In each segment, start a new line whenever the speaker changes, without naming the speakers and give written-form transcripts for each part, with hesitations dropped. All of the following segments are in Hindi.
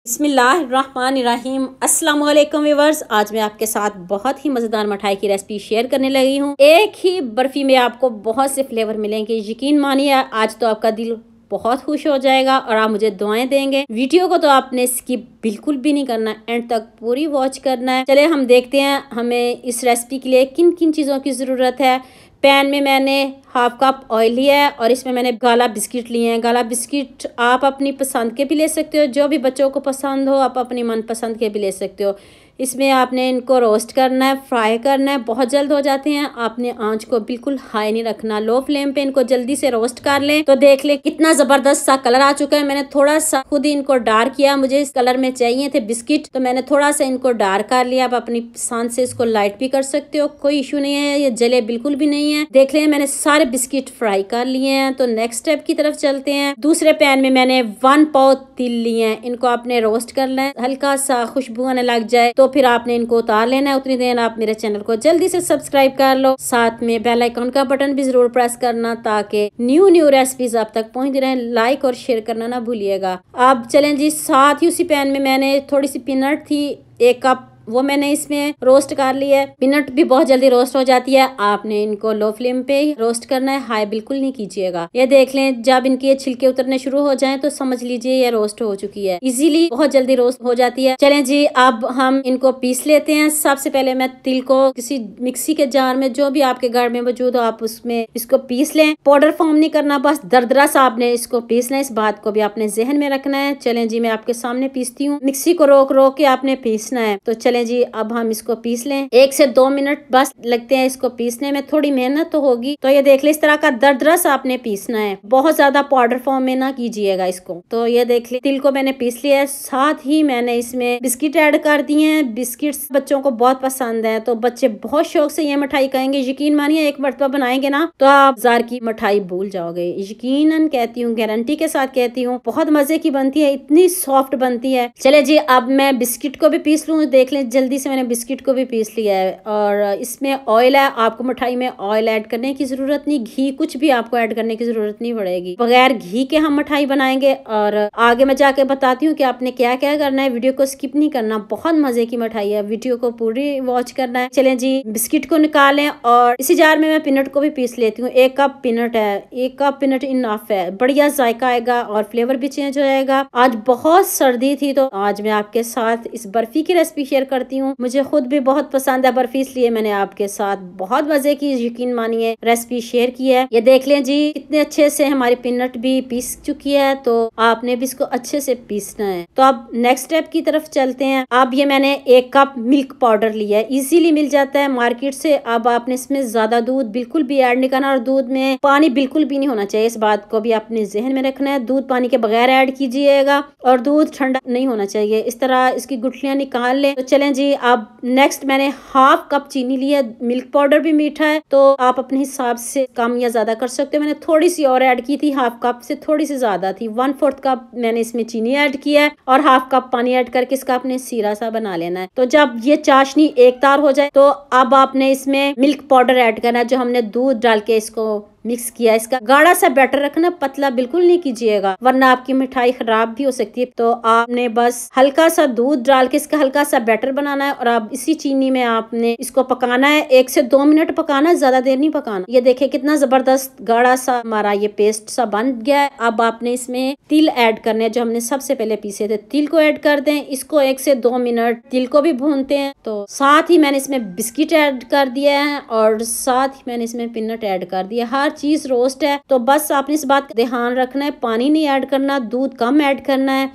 बिस्मिल्लाहिर्रहमानिर्रहीम। अस्सलाम वालेकुम व्यूअर्स, आज मैं आपके साथ बहुत ही मज़ेदार मिठाई की रेसिपी शेयर करने लगी हूँ। एक ही बर्फ़ी में आपको बहुत से फ्लेवर मिलेंगे, यकीन मानिए आज तो आपका दिल बहुत खुश हो जाएगा और आप मुझे दुआएं देंगे। वीडियो को तो आपने स्किप बिल्कुल भी नहीं करना, एंड तक पूरी वॉच करना है। चले हम देखते हैं हमें इस रेसिपी के लिए किन किन चीज़ों की ज़रूरत है। पैन में मैंने हाफ कप ऑयल लिया है और इसमें मैंने गाला बिस्किट लिए हैं। गाला बिस्किट आप अपनी पसंद के भी ले सकते हो, जो भी बच्चों को पसंद हो आप अपनी मनपसंद के भी ले सकते हो। इसमें आपने इनको रोस्ट करना है, फ्राई करना है, बहुत जल्द हो जाते हैं। आपने आंच को बिल्कुल हाई नहीं रखना, लो फ्लेम पे इनको जल्दी से रोस्ट कर लें। तो देख लें कितना ज़बरदस्त सा कलर आ चुका है। मैंने थोड़ा सा खुद ही इनको डार्क किया, मुझे इस कलर में चाहिए थे बिस्किट, तो मैंने थोड़ा सा इनको डार्क कर लिया। आप अपनी पसंद से इसको लाइट भी कर सकते हो, कोई इशू नहीं है, ये जले बिल्कुल भी नहीं है। देख लें मैंने सारे बिस्किट फ्राई कर लिए हैं। तो नेक्स्ट स्टेप की तरफ चलते हैं। दूसरे पैन में मैंने 1 पाव तिल लिए हैं, इनको आपने रोस्ट करना है, हल्का सा खुशबू आने लग जाए तो फिर आपने इनको उतार लेना है। उतनी देर आप मेरे चैनल को जल्दी से सब्सक्राइब कर लो, साथ में बेल आइकन का बटन भी जरूर प्रेस करना ताकि न्यू रेसिपीज आप तक पहुंचती रहे। लाइक और शेयर करना ना भूलिएगा। अब चलें जी, साथ ही उसी पैन में मैंने थोड़ी सी पीनट थी, 1 कप, वो मैंने इसमें रोस्ट कर लिया है। पीनट भी बहुत जल्दी रोस्ट हो जाती है, आपने इनको लो फ्लेम पे ही रोस्ट करना है, हाई बिल्कुल नहीं कीजिएगा। ये देख लें जब इनके ये छिलके उतरने शुरू हो जाएं तो समझ लीजिए ये रोस्ट हो चुकी है। इजीली बहुत जल्दी रोस्ट हो जाती है। चलें जी, अब हम इनको पीस लेते हैं। सबसे पहले मैं तिल को किसी मिक्सी के जार में, जो भी आपके घर में मौजूद हो, आप उसमें इसको पीस लें। पाउडर फॉर्म नहीं करना, बस दरदरा सा आपने इसको पीसना है। इस बात को भी आपने जहन में रखना है। चलें जी, मैं आपके सामने पीसती हूँ। मिक्सी को रोक रोक के आपने पीसना है। तो चलें जी, अब हम इसको पीस लें। 1 से 2 मिनट बस लगते हैं इसको पीसने में, थोड़ी मेहनत तो होगी। तो ये देख ले, इस तरह का दरदरा सा आपने पीसना है, बहुत ज्यादा पाउडर फॉर्म में ना कीजिएगा इसको। तो ये देख ले, तिल को मैंने पीस लिया है। साथ ही मैंने इसमें बिस्किट ऐड कर दिए हैं। बिस्किट्स बच्चों को बहुत पसंद है, तो बच्चे बहुत शौक से ये मिठाई खाएंगे। यकीन मानिए एक मरतबा बनाएंगे ना तो आप बाजार की मिठाई भूल जाओगे। यकीनन कहती हूँ, गारंटी के साथ कहती हूँ, बहुत मजे की बनती है, इतनी सॉफ्ट बनती है। चले जी, अब मैं बिस्किट को भी पीस लूँ। देख लें जल्दी से मैंने बिस्किट को भी पीस लिया है। और इसमें ऑयल है, आपको मिठाई में ऑयल ऐड करने की जरूरत नहीं, घी कुछ भी आपको ऐड करने की जरूरत नहीं पड़ेगी। बगैर घी के हम मिठाई बनाएंगे और आगे मैं जाके बताती हूँ कि आपने क्या क्या करना है। वीडियो को स्किप नहीं करना, बहुत मजे की मिठाई है, वीडियो को पूरी वॉच करना है। चलें जी, बिस्किट को निकालें और इसी जार में मैं पीनट को भी पीस लेती हूँ। 1 कप पीनट है, 1 कप पीनट इनफ है, बढ़िया जायका आएगा और फ्लेवर भी चेंज हो जाएगा। आज बहुत सर्दी थी तो आज मैं आपके साथ इस बर्फी की रेसिपी शेयर करती हूँ। मुझे खुद भी बहुत पसंद है बर्फी, इसलिए मैंने आपके साथ बहुत मजे की, यकीन मानिए, रेसिपी शेयर की है। ये देख लें जी, कितने अच्छे से हमारी पीनट भी पीस चुकी है। तो आपने भी इसको अच्छे से पीसना है। तो अब नेक्स्ट स्टेप की तरफ चलते हैं। अब ये मैंने 1 कप मिल्क पाउडर लिया है, इजीली मिल जाता है मार्केट से। अब आपने इसमें ज्यादा दूध बिल्कुल भी ऐड नहीं करना और दूध में पानी बिल्कुल भी नहीं होना चाहिए, इस बात को भी आपने जहन में रखना है। दूध पानी के बगैर ऐड कीजिएगा और दूध ठंडा नहीं होना चाहिए। इस तरह इसकी गुठलियां निकाल लें। तो चलें जी, अब नेक्स्ट मैंने हाफ कप चीनी लिया। मिल्क पाउडर भी मीठा है तो आप अपने हिसाब से कम या ज्यादा कर सकते हो। मैंने थोड़ी सी और ऐड की थी, हाफ कप से थोड़ी सी ज्यादा थी। 1/4 कप मैंने इसमें चीनी ऐड किया है और हाफ कप पानी ऐड करके इसका आपने सीरा सा बना लेना है। तो जब ये चाशनी एक तार हो जाए तो अब आपने इसमें मिल्क पाउडर ऐड करना है, जो हमने दूध डाल के इसको मिक्स किया। इसका गाढ़ा सा बैटर रखना, पतला बिल्कुल नहीं कीजिएगा वरना आपकी मिठाई खराब भी हो सकती है। तो आपने बस हल्का सा दूध डाल के इसका हल्का सा बैटर बनाना है और अब इसी चीनी में आपने इसको पकाना है। 1 से 2 मिनट पकाना है, ज्यादा देर नहीं पकाना। ये देखिए कितना जबरदस्त गाढ़ा सा हमारा ये पेस्ट सा बन गया है। अब आपने इसमें तिल ऐड करने हैं, जो हमने सबसे पहले पीसे थे। तिल को ऐड कर दें, इसको 1 से 2 मिनट तिल को भी भूनते हैं। तो साथ ही मैंने इसमें बिस्किट ऐड कर दिया है और साथ ही मैंने इसमें पीनट ऐड कर दिया। हर चीज रोस्ट है, तो बस आपने इस बात का ध्यान रखना है, पानी नहीं ऐड करना, दूध कम ऐड करना है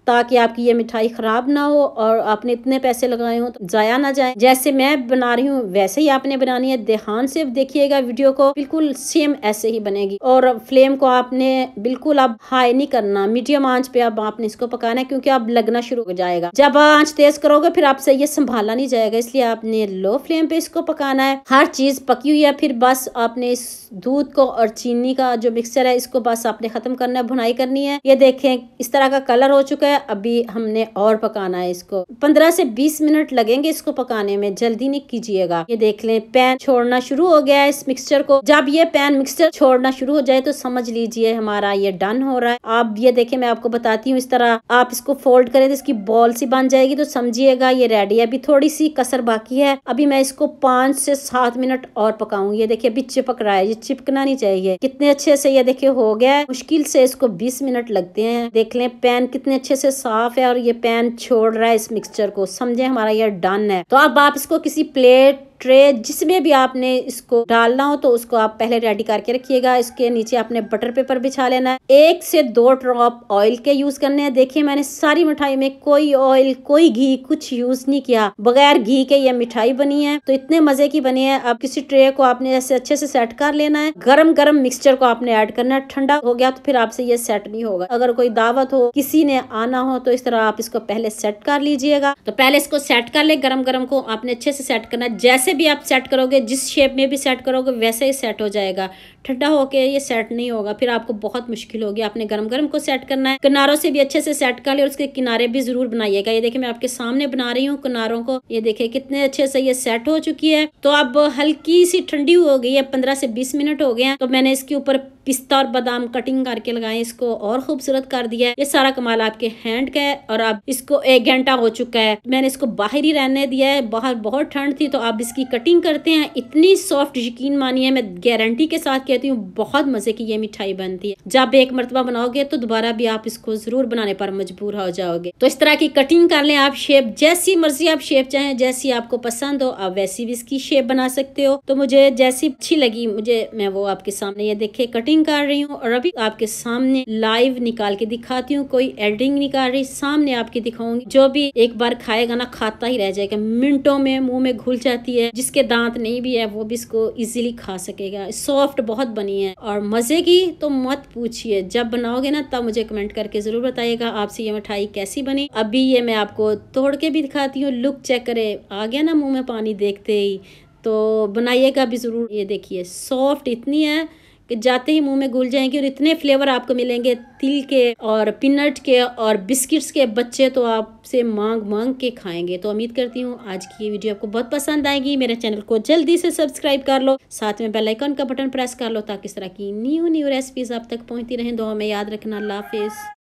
ताकि आपकी ये मिठाई खराब ना हो और आपने इतने पैसे लगाए हो तो जाया ना जाए। जैसे मैं बना रही हूँ वैसे ही आपने बनानी है, ध्यान से देखिएगा वीडियो को, बिल्कुल सेम ऐसे ही बनेगी। और फ्लेम को आपने बिल्कुल अब हाई नहीं करना, मीडियम आंच पे अब आपने इसको पकाना है, क्योंकि अब लगना शुरू हो जाएगा। जब आंच तेज करोगे फिर आपसे ये संभाला नहीं जाएगा, इसलिए आपने लो फ्लेम पे इसको पकाना है। हर चीज पकी हुई है, फिर बस आपने इस दूध को और चीनी का जो मिक्सचर है इसको बस आपने खत्म करना है, भुनाई करनी है। ये देखें इस तरह का कलर हो चुका है। है। अभी हमने और पकाना है इसको, 15 से 20 मिनट लगेंगे इसको पकाने में, जल्दी नहीं कीजिएगा। ये देख लें पैन छोड़ना शुरू हो गया है इस मिक्सचर को। जब ये पैन मिक्सचर छोड़ना शुरू हो जाए तो समझ लीजिए हमारा ये डन हो रहा है। आप ये देखें, मैं आपको बताती हूँ, इस तरह आप इसको फोल्ड करें तो इसकी बॉल सी बन जाएगी, तो समझिएगा ये रेडी है। अभी थोड़ी सी कसर बाकी है, अभी मैं इसको 5 से 7 मिनट और पकाऊंगी। ये देखिए अभी चिपक रहा है, ये चिपकना नहीं चाहिए। कितने अच्छे से ये देखिए हो गया है। मुश्किल से इसको 20 मिनट लगते हैं। देख लें पैन कितने अच्छे से साफ है और ये पैन छोड़ रहा है इस मिक्सचर को, समझे हमारा ये डन है। तो अब आप इसको किसी प्लेट, ट्रे, जिसमें भी आपने इसको डालना हो तो उसको आप पहले रेडी करके रखिएगा। इसके नीचे आपने बटर पेपर बिछा लेना है। 1 से 2 ड्रॉप ऑयल के यूज करने हैं। देखिए मैंने सारी मिठाई में कोई ऑयल, कोई घी, कुछ यूज नहीं किया, बगैर घी के ये मिठाई बनी है। तो इतने मजे की बनी है। अब किसी ट्रे को आपने ऐसे अच्छे से सेट कर लेना है। गरम गरम मिक्सचर को आपने ऐड करना है। ठंडा हो गया तो फिर आपसे ये सेट नहीं होगा। अगर कोई दावत हो, किसी ने आना हो, तो इस तरह आप इसको पहले सेट कर लीजिएगा। तो पहले इसको सेट कर ले, गरम गरम को आपने अच्छे से सेट करना है। जैसे भी आप सेट करोगे, जिस शेप में भी सेट करोगे वैसे ही सेट हो जाएगा। ठंडा होके ये सेट नहीं होगा, फिर आपको बहुत मुश्किल होगी। आपने गरम गरम को सेट करना है। किनारों से भी अच्छे से सेट कर ले और उसके किनारे भी जरूर बनाइएगा। ये देखिए मैं आपके सामने बना रही हूँ किनारों को। ये देखिए कितने अच्छे से ये सेट हो चुकी है। तो अब हल्की सी ठंडी हो गई है, 15 से 20 मिनट हो गए हैं। तो मैंने इसके ऊपर पिस्ता और बादाम कटिंग करके लगाए, इसको और खूबसूरत कर दिया है। ये सारा कमाल आपके हैंड का है। और अब इसको 1 घंटा हो चुका है, मैंने इसको बाहर ही रहने दिया है। बाहर बहुत ठंड थी। तो अब इसकी कटिंग करते हैं। इतनी सॉफ्ट, यकीन मानिए, मैं गारंटी के साथ कहती हूँ, बहुत मजे की ये मिठाई बनती है। जब एक मरतबा बनाओगे तो दोबारा भी आप इसको जरूर बनाने पर मजबूर हो जाओगे। तो इस तरह की कटिंग कर लें आप। शेप जैसी मर्जी आप शेप चाहें, जैसी आपको पसंद हो आप वैसी भी इसकी शेप बना सकते हो। तो मुझे जैसी अच्छी लगी मैं वो आपके सामने ये देखे कटिंग कर रही हूँ। और अभी आपके सामने लाइव निकाल के दिखाती हूँ, कोई एडिटिंग नहीं कर रही, सामने आपके दिखाऊंगी। जो भी एक बार खाएगा ना, खाता ही रह जाएगा, मिनटों में मुंह में घुल जाती है। जिसके दांत नहीं भी है वो भी इसको इजीली खा सकेगा। सॉफ्ट बहुत बनी है और मजे की तो मत पूछिए। जब बनाओगे ना तब मुझे कमेंट करके जरूर बताइएगा आपसे ये मिठाई कैसी बनी। अभी ये मैं आपको तोड़ के भी दिखाती हूँ। लुक चेक करे, आ गया ना मुंह में पानी देखते ही। तो बनाइएगा भी जरूर। ये देखिए सॉफ्ट इतनी है कि जाते ही मुंह में घुल जाएंगे। और इतने फ्लेवर आपको मिलेंगे तिल के और पीनट के और बिस्किट्स के। बच्चे तो आपसे मांग मांग के खाएंगे। तो उम्मीद करती हूँ आज की ये वीडियो आपको बहुत पसंद आएगी। मेरे चैनल को जल्दी से सब्सक्राइब कर लो, साथ में बेल आइकन का बटन प्रेस कर लो ताकि इस तरह की न्यू रेसिपीज आप तक पहुँचती रहें। दुआ में याद रखना। अल्लाह हाफिज।